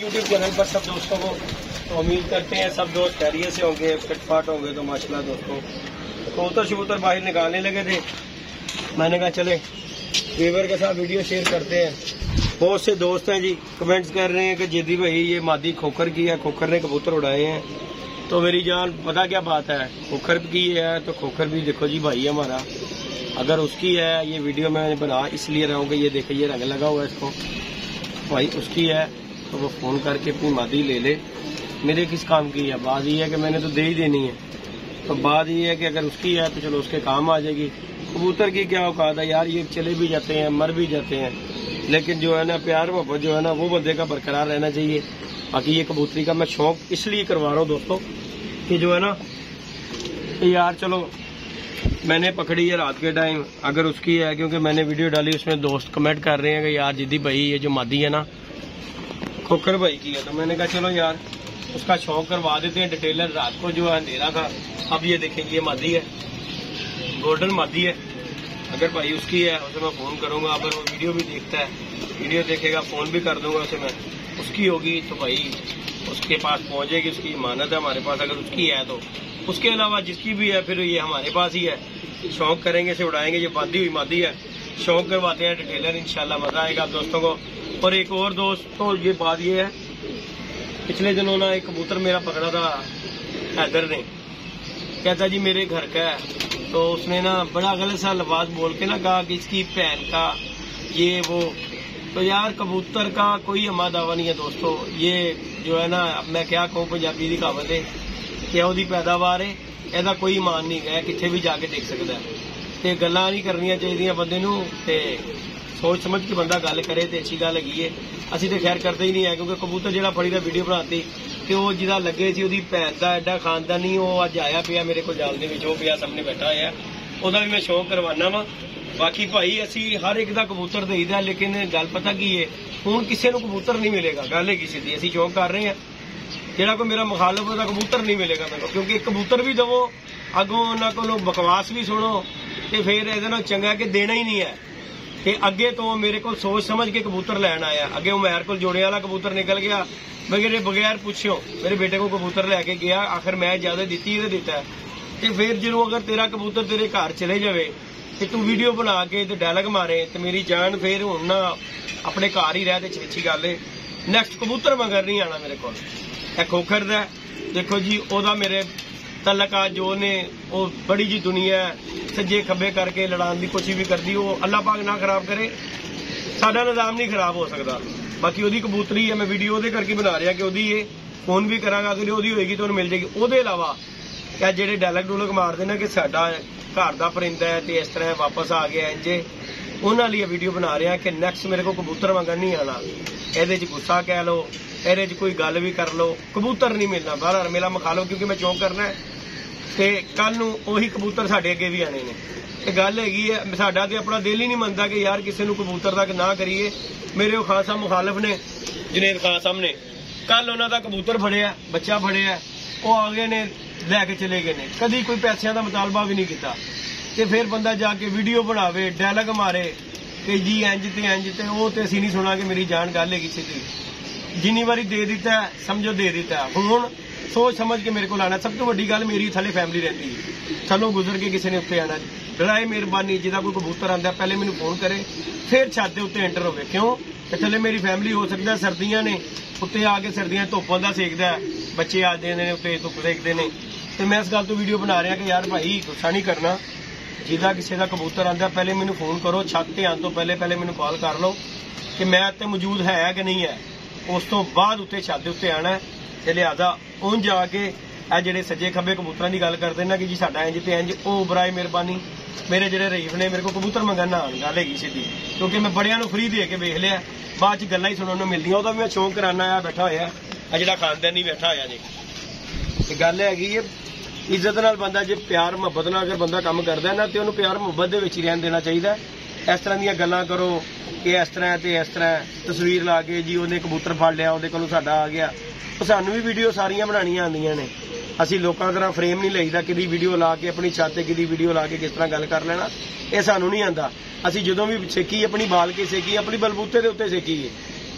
YouTube channel पर सब दोस्तों को तो उम्मीद करते हैं सब दोस्त खैरियत से होंगे, फिटफाट होंगे। तो माशाल्लाह दोस्तों कबूतर शबूतर बाहर निकालने लगे थे। मैंने कहा चले व्यूअर के साथ वीडियो शेयर करते हैं। बहुत से दोस्त हैं जी कमेंट्स कर रहे हैं कि जिदी भाई ये मादी खोखर की है, खोखर ने कबूतर उड़ाए हैं। तो मेरी जान पता क्या बात है, खोखर की है तो खोखर भी देखो जी भाई हमारा, अगर उसकी है ये वीडियो मैं बना इसलिए रहा हूँ कि ये देखिए ये रंग लगा हुआ है इसको, भाई उसकी है तो वो फ़ोन करके अपनी मादी ले ले। मेरे किस काम की है, बात ये है कि मैंने तो दे ही देनी है। तो बात ये है कि अगर उसकी है तो चलो उसके काम आ जाएगी। कबूतर की क्या औकात है यार, ये चले भी जाते हैं मर भी जाते हैं, लेकिन जो है ना प्यार मोहब्बत जो है ना वो बंदे का बरकरार रहना चाहिए। बाकी ये कबूतरी का मैं शौक इसलिए करवा रहा हूँ दोस्तों कि जो है ना यार चलो मैंने पकड़ी है रात के टाइम, अगर उसकी है, क्योंकि मैंने वीडियो डाली उसमें दोस्त कमेंट कर रहे हैं कि यार जिद्दी भाई ये जो मादी है ना खोखर भाई की है। तो मैंने कहा चलो यार उसका शौक करवा देते हैं। डिटेलर रात को जो है अंधेरा था, अब ये देखेंगे ये मादी है, गोल्डन मादी है। अगर भाई उसकी है उसे मैं फ़ोन करूंगा, अगर वो वीडियो भी देखता है, वीडियो देखेगा फ़ोन भी कर दूंगा उसे मैं। उसकी होगी तो भाई उसके पास पहुंचेगी, उसकी इमानत है हमारे पास अगर उसकी है तो। उसके अलावा जिसकी भी है फिर ये हमारे पास ही है, शौक करेंगे इसे उड़ाएंगे। ये बांधी हुई मादी है, शौक करवाते हैं डिटेलर, इंशाल्लाह मजा आएगा आप दोस्तों को। और एक और दोस्त तो ये बात ये है, पिछले दिनों ना एक कबूतर मेरा पकड़ा था हैदर ने, कहता जी मेरे घर का है। तो उसने ना बड़ा गलत सा लफ्ज बोल के ना कहा कि इसकी बहन का ये वो। तो यार कबूतर का कोई अमा दावा नहीं है दोस्तों, ये जो है ना अब मैं क्या कहूँ, पंजाबी की कहावत है कि ਉਹਦੀ पैदावार है ਇਹਦਾ कोई मान नहीं है, कितने भी जाके देख सकता है। ਤੇ ਗੱਲਾਂ नहीं करनिया चाहिए बंदे ਨੂੰ, ਤੇ सोच समझ के बंदा गल करे तो अच्छी गल हैगी है। ਅਸੀਂ तो खैर करते ही नहीं है, क्योंकि कबूतर ਜਿਹੜਾ फड़ी का वीडियो बनाती कि वो जिदा लगे सी ਉਹਦੀ भैन का एडा खानदानी वो अज आया पिया मेरे को जाल ਦੇ ਵਿੱਚ, ਉਹ ਪਿਆ ਸਾਹਮਣੇ बैठा होया, ਉਹਦਾ भी मैं शौक करवाना वा। बाकी भाई असी हर एक का कबूतर देईदा, लेकिन गल पता की है हुण किसी को कबूतर नहीं मिलेगा, गल हैगी सीधी। असी शौक कर रहे हैं, ਜਿਹੜਾ कोई मेरा मुखालफ ਉਹਦਾ कबूतर नहीं मिलेगा मेरे को, क्योंकि कबूतर भी दवो अगों उन्होंने को बकवास भी सुनो तो फिर ये चंगा कि देना ही नहीं है। कि अगे तो मेरे को सोच समझ के कबूतर लैन आया, अगे उमैर को जोड़े वाला कबूतर निकल गया, मेरे बगैर पूछो मेरे बेटे को कबूतर लैके गया, आखिर मैं इजाजत दी तो दिता है। तो फिर जो अगर तेरा कबूतर तेरे घर चले जाए तो तू वीडियो बना के तो डायलॉग मारे तो मेरी जान फिर हूँ ना अपने घर ही रह तो अच्छी गल है। नैक्सट कबूतर मगर नहीं आना मेरे को। खोखर दा देखो जी ओदा मेरे तलका जो ने वो बड़ी जी दुनिया सज्जे खब्बे करके लड़ाने की कोशिश भी करती, वो अल्लाह पाक ना खराब करे, साडा निजाम नहीं खराब हो सकता। बाकी ओदी कबूतरी है, मैं वीडियो ओदे करके बना रहा कि ओदी ये फोन भी करांगा, अगर ओदी होएगी तो मिल जाएगी। ओदे अलावा क्या जेडे डायलॉग डूलॉग मारते ना कि साडा घर का परिंदा है तो इस तरह वापस आ गया इंजे, उन्होंने लिए वीडियो बना रहा कि नैक्सट मेरे को कबूतर मंगन नहीं आना, ये गुस्सा कह लो, ये कोई गल भी कर लो, कबूतर नहीं मिलना। बाहर मेला मखा लो, क्योंकि मैं चौंक करना है कि कल नूं ओही कबूतर साडे अगे भी आने ने। ते गल हैगी है साडा ते अपना दिल ही नहीं मनता कि यार किसी नूं कबूतर तक ना करिए। मेरे वो खान साहब मुखालफ ने, जुनेद खान साहब ने, कल उन्हों का कबूतर फड़िया, बच्चा फड़िया, वो आ गए ने लैके चले गए ने, कभी कोई पैसों का मुतालबा भी नहीं किया। तो फिर बंदा जाके वीडियो बनावे डायलॉग मारे कि जी इंज ते वो तो असीं नहीं सुना कि मेरी जान गल हैगी सीधी। जिन्नी बारी दे दिता है समझो दे दिता है, हुण सोच समझ के मेरे को लाना। सब तो वड्डी गल मेरी थले फैमिली रहती है, थलों गुजर के किसी ने उत्ते आना, बड़ाए मेहरबानी जिदा कोई कबूतर आंदा पहले मैनूं फोन करे फिर छत दे उत्ते एंटर होवे। क्यों कि थले मेरी फैमिली हो सकता सर्दियां ने, उत्ते आके सर्दियां धुप्प दा सेकदा है, बच्चे आते हैं उत्ते धुप्प सेकते हैं। तो मैं इस गल तो वीडियो बना रहा कि यार भाई गुस्सा नहीं करना, जिदा किसी का कबूतर आंदा पहले मैनूं फोन करो, छत ते आने तो पहले मैनूं कॉल कर लो कि मैं इत्ते मौजूद है कि नहीं है, उस तो बाद उत्ते छत दे उत्ते आना है। ते लिहाजा उन जाके आ जेडे सज्जे खब्बे कबूतरां दी गल करदे ना कि जी साडा इंज ते इंज, ओ बराए मेहरबानी मेरे जेडे रईफ ने मेरे को कबूतर मंगन ना आन, गल हैगी सीधी। क्योंकि मैं बड़ियां नूं फ्री दे के वेख लिया, बाद च गल्लां ही सुणन नूं मिलदियां, ओहदा भी मैं शौक कराना आ बैठा होया आ जेड़ा खानदानी बैठा होया जी। ते गल हैगी है इज्जत नाल बंदा जे प्यार मुहब्बत नाल अगर बंदा काम करदा है ना तो उहनूं प्यार मुहब्बत दे विच ही रहन देना चाहिए। इस तरह दीयां गल्लां करो कि इस तरह ते इस तरह तस्वीर ला के जी उहने कबूतर फड़ लिया, उहदे कोलों साडा आ गया, तो सानू भी वीडियो सारियां बनानियां आंदियां ने। असीं लोकां तरह फ्रेम नहीं लईदा कि वीडियो ला के अपनी छत ते कि वीडियो ला के किस तरह गल कर लेना, ये सानू नहीं आंदा। असीं जदों भी सेकी अपनी बाल के सेकी, अपनी बलबूते दे उत्ते सेकी है।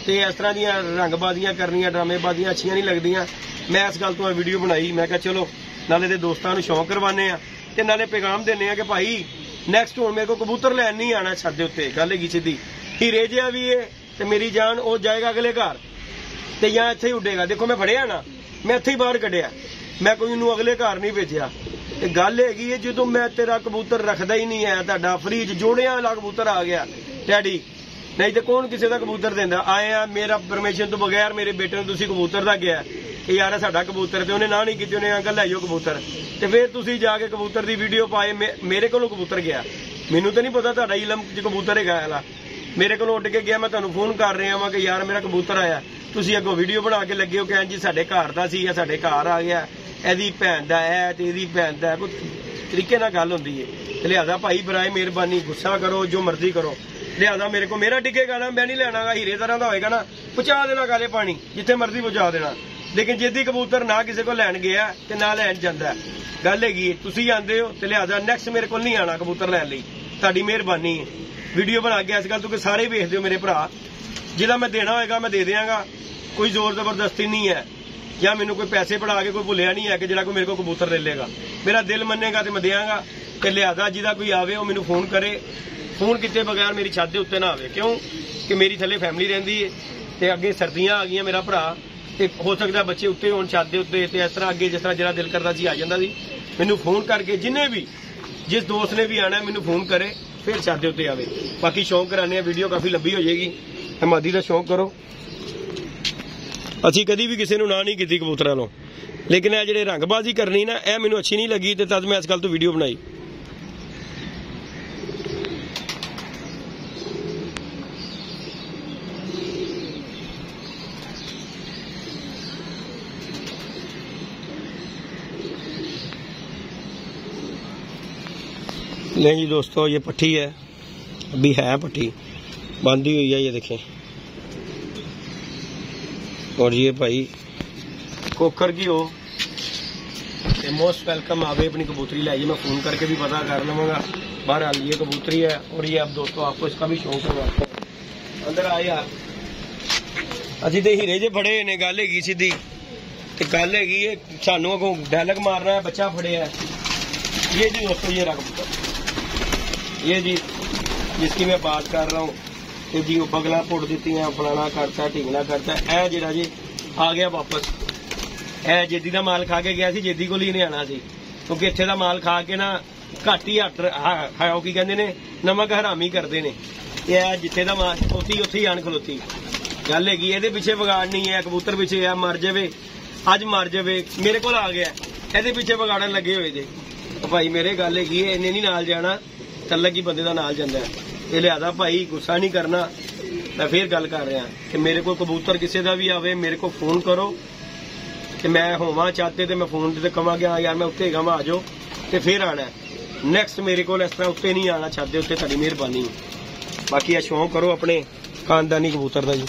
ਤੇ ਇਸ ਤਰ੍ਹਾਂ ਦੀਆਂ ਰੰਗਬਾਜ਼ੀਆਂ ਕਰਨੀਆਂ, ਡਰਾਮੇਬਾਜ਼ੀਆਂ ਅੱਛੀਆਂ ਨਹੀਂ ਲੱਗਦੀਆਂ। ਮੈਂ ਇਸ ਗੱਲ ਤੋਂ ਇਹ ਵੀਡੀਓ ਬਣਾਈ। ਮੈਂ ਕਿਹਾ ਚਲੋ ਨਾਲੇ ਦੇ ਦੋਸਤਾਂ ਨੂੰ ਸ਼ੌਂਕ ਕਰਵਾਉਂਦੇ ਆ ਤੇ ਨਾਲੇ ਪੈਗਾਮ ਦਿੰਦੇ ਆ ਕਿ ਭਾਈ ਨੈਕਸਟ ਹੁਣ ਮੇਰੇ ਕੋਲ ਕਬੂਤਰ ਲੈਣ ਨਹੀਂ ਆਣਾ ਛੱਤ ਦੇ ਉੱਤੇ। ਗੱਲ ਹੈਗੀ ਸਿੱਧੀ। ਹੀਰੇ ਜਿਹਾ ਵੀ ਏ ਤੇ ਮੇਰੀ ਜਾਨ ਉਹ ਜਾਏਗਾ ਅਗਲੇ ਘਰ ਤੇ ਜਾਂ ਇੱਥੇ ਹੀ ਉੱਡੇਗਾ। ਦੇਖੋ ਮੈਂ ਫੜਿਆ ਨਾ, ਮੈਂ ਇੱਥੇ ਹੀ ਬਾਹਰ ਕੱਢਿਆ, ਮੈਂ ਕੋਈ ਨੂੰ ਅਗਲੇ ਘਰ ਨਹੀਂ ਭੇਜਿਆ। ਤੇ ਗੱਲ ਹੈਗੀ ਹੈ ਜਦੋਂ ਮੈਂ ਤੇਰਾ ਕਬੂਤਰ ਰੱਖਦਾ ਹੀ ਨਹੀਂ ਹੈ, ਤੁਹਾਡਾ ਫਰੀਜ ਜੋੜਿਆਂ ਵਾਲਾ ਕਬੂਤਰ ਆ ਗਿਆ ਡੈਡੀ, ਨਹੀਂ ਤੇ ਕੌਣ ਕਿਸੇ ਦਾ ਕਬੂਤਰ ਦਿੰਦਾ। ਆਏ ਆ ਮੇਰਾ ਪਰਮਿਸ਼ਨ ਤੋਂ ਬਗੈਰ ਮੇਰੇ ਬੇਟੇ ਨੂੰ ਤੁਸੀਂ ਕਬੂਤਰ ਦਾ ਗਿਆ ਕਿ ਯਾਰ ਸਾਡਾ ਕਬੂਤਰ, ਤੇ ਉਹਨੇ ਨਾ ਨਹੀਂ ਕੀਤੀ, ਉਹਨੇ ਅੰਕਲ ਲੈ ਜਾਓ ਕਬੂਤਰ। ਤੇ ਫਿਰ ਤੁਸੀਂ ਜਾ ਕੇ ਕਬੂਤਰ ਦੀ ਵੀਡੀਓ ਪਾਏ, ਮੇਰੇ ਕੋਲੋਂ ਕਬੂਤਰ ਗਿਆ। ਮੈਨੂੰ ਤਾਂ ਨਹੀਂ ਪਤਾ ਤੁਹਾਡਾ ਇਲਮ ਚ ਕਬੂਤਰ ਹੈਗਾ ਵਾਲਾ, ਮੇਰੇ ਕੋਲੋਂ ਉੱਡ ਕੇ ਗਿਆ। ਮੈਂ ਤੁਹਾਨੂੰ ਫੋਨ ਕਰ ਰਿਹਾ ਵਾਂ ਕਿ ਯਾਰ ਮੇਰਾ ਕਬੂਤਰ ਆਇਆ, ਤੁਸੀਂ ਅੱਗੋਂ ਵੀਡੀਓ ਬਣਾ ਕੇ ਲੱਗੇ ਹੋ ਕਹਿਣ ਜੀ ਸਾਡੇ ਘਰ ਦਾ ਸੀ ਜਾਂ ਸਾਡੇ ਘਰ ਆ ਗਿਆ, ਇਹਦੀ ਭੈਣ ਦਾ ਹੈ ਤੇ ਇਹਦੀ ਭੈਣ ਦਾ। ਕੋਈ ਤਰੀਕੇ ਨਾਲ ਗੱਲ ਹੁੰਦੀ ਹੈ। ਤੇ ਲਿਹਾਜ਼ਾ ਭਾਈ ਬਰਾਏ ਮਿਹਰਬਾਨੀ ਗੁੱਸਾ ਕਰੋ ਜੋ ਮਰਜ਼ੀ ਕਰੋ, ਲਿਹਾਜ਼ਾ ਮੇਰੇ ਕੋਲ ਮੇਰਾ ਟਿਕੇਗਾ ਨਾ, ਮੈਂ ਨਹੀਂ ਲੈਣਾਗਾ। ਹੀਰੇ ਤਰ੍ਹਾਂ ਦਾ ਹੋਏਗਾ ਨਾ ਪਹੁੰਚਾ ਦੇਣਾ ਕਾਲੇ ਪਾਣੀ, ਜਿੱਥੇ ਮਰਜ਼ੀ ਪਹੁੰਚਾ ਦੇਣਾ। ਲੇਕਿਨ ਜਿੱਦੀ ਕਬੂਤਰ ਨਾ ਕਿਸੇ ਕੋਲ ਲੈਣ ਗਿਆ ਤੇ ਨਾ ਲੈਣ ਜਾਂਦਾ। ਗੱਲ ਹੈਗੀ ਤੁਸੀਂ ਆਂਦੇ ਹੋ ਤੇ ਲਿਹਾਜ਼ਾ ਨੈਕਸਟ ਮੇਰੇ ਕੋਲ ਨਹੀਂ ਆਣਾ ਕਬੂਤਰ ਲੈਣ ਲਈ। ਤੁਹਾਡੀ ਮਿਹਰਬਾਨੀ ਹੈ। ਵੀਡੀਓ ਬਣਾ ਕੇ ਇਸ ਗੱਲ ਤੋਂ ਕਿ ਸਾਰੇ ਵੇਖਦੇ ਹੋ ਮੇਰੇ ਭਰਾ, ਜਿਹਦਾ ਮੈਂ ਦੇਣਾ ਹੋਏਗਾ ਮੈਂ ਦੇ ਦਿਆਂਗਾ। ਕੋਈ ਜ਼ੋਰ ਜ਼ਬਰਦਸਤੀ ਨਹੀਂ ਹੈ ਜਾਂ ਮੈਨੂੰ ਕੋਈ ਪੈਸੇ ਪੜਾ ਕੇ ਕੋਈ ਭੁੱਲਿਆ ਨਹੀਂ ਹੈ ਕਿ ਜਿਹੜਾ ਕੋਈ ਮੇਰੇ ਕੋਲ ਕਬੂਤਰ ਲੈ ਲੇਗਾ। ਮੇਰਾ ਦਿਲ ਮੰਨੇਗਾ ਤੇ ਮੈਂ ਦਿਆਂਗਾ। ਤੇ ਲਿਹਾਜ਼ਾ ਜਿਹਦਾ ਕੋਈ ਆਵੇ ਉਹ ਮੈਨੂੰ ਫੋਨ ਕਰੇ, ਫੋਨ ਕੀਤੇ ਬਗੈਰ ਮੇਰੀ ਛੱਤ ਦੇ ਉੱਤੇ ਨਾ ਆਵੇ। ਕਿਉਂ ਕਿ ਮੇਰੀ ਥੱਲੇ ਫੈਮਿਲੀ ਰਹਿੰਦੀ ਹੈ ਤੇ ਅੱਗੇ ਸਰਦੀਆਂ ਆ ਗਈਆਂ ਮੇਰਾ ਭਰਾ, ਤੇ ਹੋ ਸਕਦਾ ਬੱਚੇ ਉੱਤੇ ਹੋਣ ਛੱਤ ਦੇ ਉੱਤੇ। ਤੇ ਇਸ ਤਰ੍ਹਾਂ ਅੱਗੇ ਜਿਸ ਤਰ੍ਹਾਂ ਜਿਹੜਾ ਦਿਲ ਕਰਦਾ ਸੀ ਆ ਜਾਂਦਾ ਸੀ। ਮੈਨੂੰ ਫੋਨ ਕਰਕੇ ਜਿੰਨੇ ਵੀ ਜਿਸ ਦੋਸਤ ਨੇ ਵੀ ਆਣਾ ਮੈਨੂੰ ਫੋਨ ਕਰੇ, ਫਿਰ ਛੱਤ ਦੇ ਉੱਤੇ ਆਵੇ। ਬਾਕੀ ਸ਼ੌਂਕ ਕਰਾਣੇ ਆ, ਵੀਡੀਓ ਕਾਫੀ ਲੰਬੀ ਹੋ ਜਾਏਗੀ। ਹਮਾਦੀ ਦਾ ਸ਼ੌਂਕ ਕਰੋ। ਅਸੀਂ ਕਦੀ ਵੀ ਕਿਸੇ ਨੂੰ ਨਾ ਨਹੀਂ ਕੀਤੀ ਕਬੂਤਰਾਂ ਨੂੰ, ਲੇਕਿਨ ਇਹ ਜਿਹੜੇ ਰੰਗਬਾਜ਼ੀ ਕਰਨੀ ਨਾ ਇਹ ਮੈਨੂੰ ਅੱਛੀ ਨਹੀਂ ਲੱਗੀ ਤੇ ਤਦ ਮੈਂ ਇਸ ਗੱਲ ਤੋਂ ਵੀਡੀਓ ਬਣਾਈ। नहीं जी दोस्तों, ये पट्टी है, अभी है पट्टी बांधी हुई है, ये देखें। और ये भाई कोखर की हो मोस्ट वेलकम आवे अपनी कबूतरी लाइए। मैं फ़ोन करके भी पता कर लूँगा। बहरहाल ये कबूतरी है और ये अब दोस्तों आपको इसका भी शौक है। अंदर आ यार, अभी तो हीरे जे फड़े ने, गल हैगी सीधी ते गल हैगी है सानू अगों डायलॉग मारना है, बच्चा फड़े है। ये जी दोस्तों ये रहा कबूतर, ये जी जिसकी मैं बात कर रहा हूँ कि जी वो बगला पुट दी हैं, फलाना करता ढींगना करता। ए जिहड़ा जी आ गया वापस, ए जेदी का माल खा के गया सी, जेदी को ही नहीं आना सी, क्योंकि इत्थे दा माल खा के ना घट ही हट खाओ की कहते ने नमक हरामी करते हैं। ये जिथे दा माल उत्थे ही आन खलोती। गल हैगी इहदे पिछे बगाड़ नहीं है, कबूतर पिछे है मर जावे, अज मर जावे, मेरे को आ गया इहदे पिछे बगाड़न लगे हुए जे। भाई मेरे गल हैगी इन्हें नहीं नाल जाना, तलक ही बंदे दा नाल जांदा है। ये लिहाजा भाई गुस्सा नहीं करना। मैं फिर गल कर रहा कि मेरे को कबूतर किसी का भी आवे मेरे को फोन करो कि मैं होवां चाहते तो मैं फोन से कहां कि हाँ यार मैं उत्ते गवां आ जाओ तो फिर आना। नैक्सट मेरे को इस तरह उत्ते नहीं आना चाहते, उत्ते तुहाडी मेहरबानी। बाकी यह शौक करो अपने खानदानी कबूतर का जी।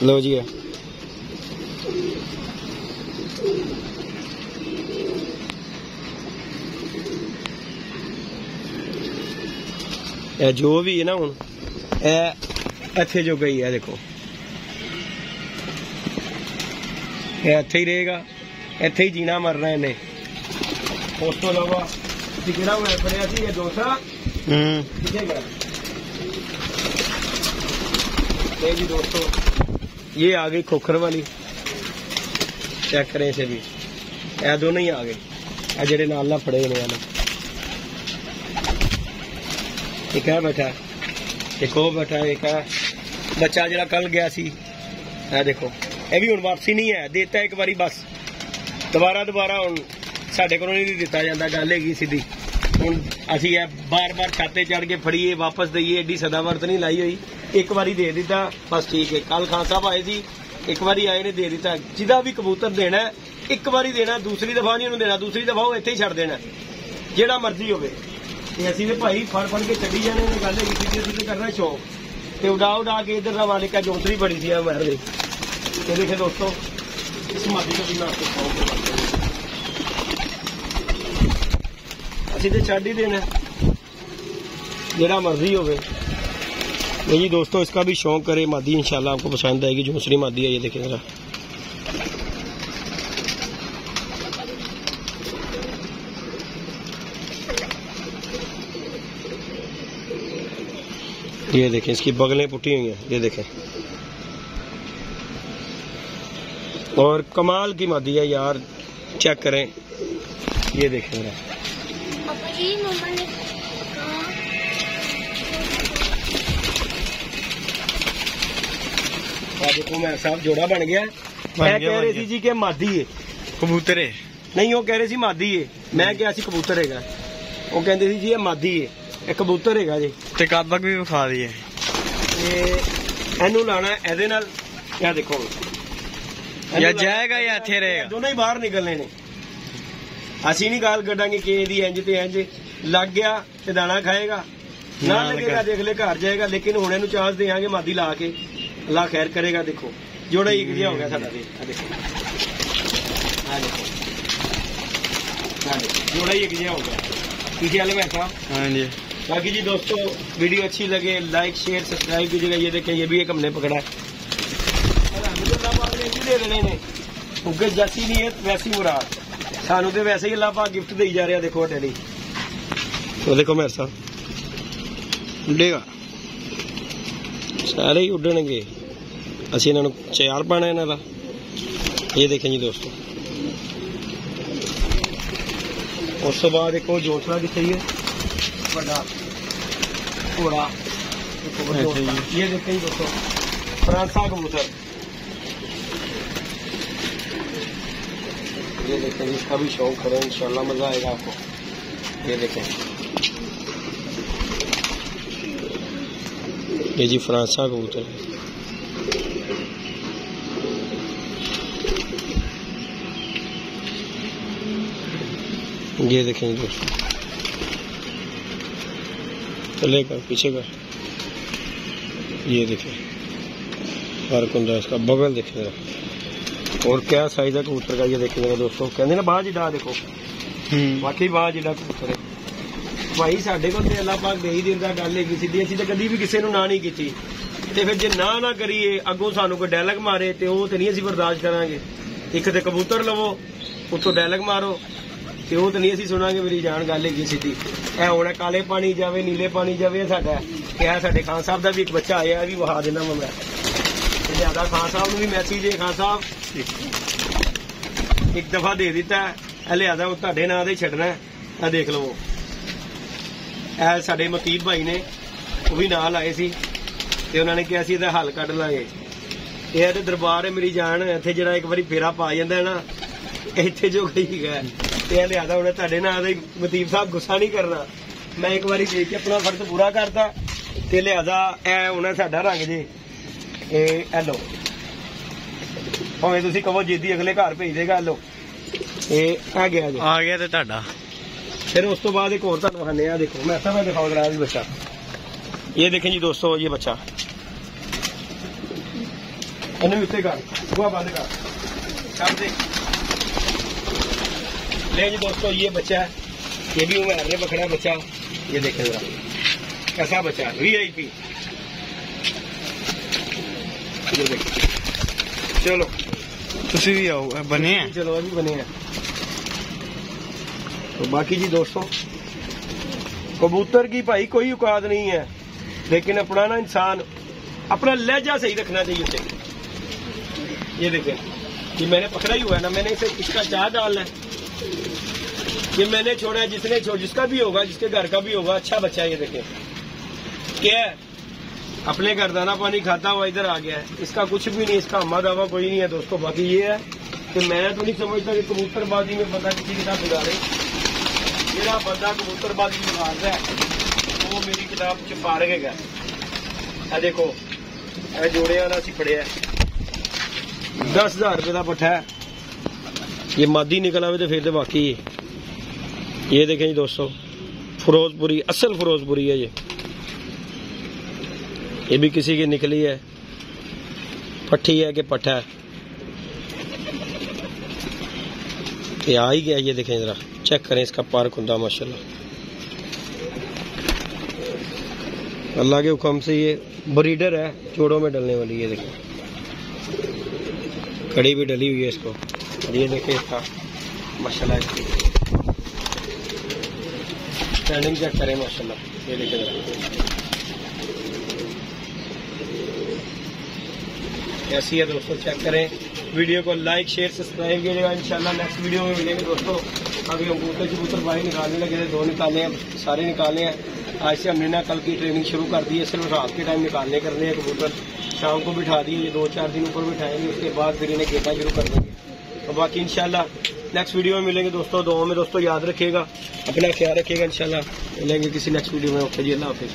लो जी जो भी है ना हुण इत्थे जो गई है, देखो इत्थे ही रहेगा, इत्थे ही जीना मरना इन्हें। उस तो इलावा किहड़ा मैं फड़िया सी ये दोसा किथे गया। जी दोस्तों ये आ गई खोखर वाली, चेक करें इसे भी, ये दोनों ही आ गए। ये जेडे नाल फड़े ने एक है बैठा, एक वो बैठा, एक है बच्चा जरा कल गया सी। है देखो ये भी हुण वापसी नहीं है, देता एक बारी बस, दोबारा हुण साडे कोलों नहीं दिता जांदा। गल हैगी सीधी हुण असीं बार बार छाते चढ़ के फड़ीए वापस दईए, एडी सदावर्त नहीं लाई हुई। एक बारी दे दिता बस ठीक है। कल खान साहब आए थे, एक बारी आए ने दे दिता। जिदा भी कबूतर देना एक बारी देना, दूसरी दफा नहीं देना, दूसरी दफा वो इत्थे ही छड़ देना जेड़ा मर्जी होवे। ते असीं ते भाई फड़ के चढ़ी जाने। गल है कि करना शौक ते उड़ा के इधर का वाले का जोंतरी बड़ी थी मार दे। देखिए दोस्तों इस मादी का भी मैं आपको शौक असी तो छड़ ही देना जरा मर्जी हो। जी दोस्तों, इसका भी शौक करे मादी, इंशाल्लाह आपको पसंद आएगी। दूसरी मादी है, ये देखें जरा। ये देखें, इसकी बगलें पुटी हुई हैं, ये देखें। और कमाल की मादी है यार, चेक करें, ये देखें जरा। देखो मेरे साहब जोड़ा बन गया। मैं कह रही थी जी कि मादी है, कबूतर है नहीं, वो कह रहे सी मादी है, मैं क्या सी कबूतर है। वो कहते सी जी ये मादी है, एक कबूतर है जी। ते काबक भी विखा दी है। एनू लाना एदे नाल, क्या देखो या जाएगा या इत्थे रहेगा, दोनों ही बाहर निकलने ने। असी नहीं गाल कटांगे कि दी इंज ते इंज लग गया ते दाना खाएगा, ना लगेगा देख ले घर जाएगा। लेकिन हुणे नू चांस देंगे मादी ला के, अल्लाह खैर करेगा। देखो जोड़ा ही एक जिहा हो गया साडा। देखो जोड़ा ही एक जिहा हो गया। ठीक है मैं साहब। हाँ जी। बाकी जी दोस्तों, वीडियो अच्छी लगे लाइक शेयर सब्सक्राइब कीजिएगा। ये देखें, ये भी एक हमने पकड़ा है, दे देने ने क्योंकि जैसी नहीं है वैसी मुराद, सानू तो वैसे ही अल्लाह पाक गिफ्ट दे जा रहा। देखो टेली, तो देखो मेरे साहब उड़ेगा, सारे ही उड़नगे। असी इन्हों चार पाना इन्हों का। ये देखें जी दोस्तों, उस तो बाद एक जोसला कितने है बड़ा घोड़ा। ये देखें जी दोस्तों, फ्रांसा कबूतर। ये देखें, इसका भी शौक करें, इंशाल्लाह मजा आएगा आपको। ये देखें, ये जी फ्रांसा कबूतर है। ये देखें दोस्तों, चले कर पीछे कर। ये देखें फर्क होता है इसका, बगल देखें जरा, और क्या साइज है कबूतर का। ये देखें जरा दोस्तों, कहते ना बाज जिडा, देखो वाकई बाज जिडा कबूतर है भाई। साडे कोल ते अल्लाह पाक दे ही दिंदा, गल है सीधी। असीं ते कदी भी किसी नूं ना नहीं कीती, ते फिर जे ना करिए अगों सानू कोई डायलॉग मारे ते ओह ते नहीं असीं बर्दाश्त करांगे। एक ते कबूतर लवो, उत्तों डायलॉग मारो, ते ओह ते नहीं असीं सुनांगे। मेरी जान गल है सीधी। ए हुण काले पानी जावे नीले पानी जावे साडा क्या, साडे खान साहब दा भी एक बच्चा आया, भी वहा देना मैं। लिहाजा खान साहब नूं भी मैसेज है, खान साहब एक दफा दे दिता है, लिहाजा तुहाडे नां ते छड्डना है। देख लवो, ए साडे मकीब भाई ने वो भी नाल आए सी, ते उन्होंने कहा सी हल कढ लांगे। ये ते दरबार है मेरी जान, इत्थे जिहड़ा एक बारी फेरा पा जांदा है ना, इत्थे जो गई है। ते लिहाजा हुण तुहाडे नां ते मतीब साहब गुस्सा नहीं करना, मैं एक बारी देख के अपना फर्ज पूरा करता। ते लिहाजा ए हुण साडा रंग जे ए लो, भावें तुसीं कहो जिद्दी अगले घर भेज देगा। लो आ गया ते तुहाडा। फिर उस तो बाद एक और दिखाने, देखो मैं सब दिखाओ जरा भी बच्चा। ये देखें जी दोस्तों, ये बच्चा इन्हें उत्ते कर, बुआ बंद कर दे। ले जी दोस्तों, ये बच्चा है, ये भी उमर ने पकड़ा बच्चा। ये देखें जरा कैसा बच्चा, VIP। ये देखें, चलो तुसी भी आओ, बने हैं, चलो अभी बने हैं। तो बाकी जी दोस्तों, कबूतर की भाई कोई औकात नहीं है, लेकिन अपना ना इंसान अपना लहजा सही रखना चाहिए उसे। ये देखें, कि मैंने पकड़ा ही हुआ है ना, मैंने इसे इसका चाह डालना है, ये मैंने छोड़ा है, जिसने छोड़, जिसका भी होगा, जिसके घर का भी होगा, अच्छा बच्चा है। ये देखें क्या है, अपने घर दाना पानी खाता हुआ इधर आ गया है, इसका कुछ भी नहीं, इसका अम्मा दावा कोई नहीं है दोस्तों। बाकी ये है कि मैं तो नहीं समझता कि कबूतरबाजी में बंदा किसी किताब बिगाड़े। मेरा बंदा कबूतरबाजी बिगाड़ता है वो मेरी किताब च पार गया। देखो ए जोड़े वाला असी फड़िया 10,000 रुपये का पट्ठा है, ये मादी निकल आवे तो फिर तो बाकी। ये देखें जी दोस्तों, फिरोजपुरी, असल फिरोजपुरी है ये भी किसी की निकली है, पट्ठी है कि पट्ठा है, ये आ ही गया। ये देखें जरा, चेक करें इसका पार खुंदा माशाल्लाह। अल्लाह के हुक्म से ये ब्रीडर है, जोड़ों में डलने वाली है। देखो कड़ी भी डली हुई है इसको, और ये देखिए इसका माशाल्लाह इसकी स्टैंडिंग चेक करें माशाल्लाह। ये देखिए कैसी है दोस्तों, चेक करें। वीडियो को लाइक शेयर सब्सक्राइब कीजिएगा। इंशाल्लाह नेक्स्ट वीडियो में मिलेंगे दोस्तों। अभी हम कबूतर बाहर निकालने लगे थे, 2 निकाले हैं, सारे निकाले हैं। आज से हमने ना कल की ट्रेनिंग शुरू कर दी है, सिर्फ रात के टाइम निकालने करने हैं कबूतर। शाम को बिठा दिए, ये 2-4 दिन ऊपर बिठाएंगे, उसके बाद फिर इन्हें गेटा शुरू कर देंगे। तो बाकी इंशाल्लाह नेक्स्ट वीडियो में मिलेंगे दोस्तों। दुआ में दोस्तों याद रखिएगा, अपना ख्याल रखिएगा। इंशाल्लाह मिलेंगे किसी नेक्स्ट वीडियो में। ओके जी, अल्लाह हाफिज़।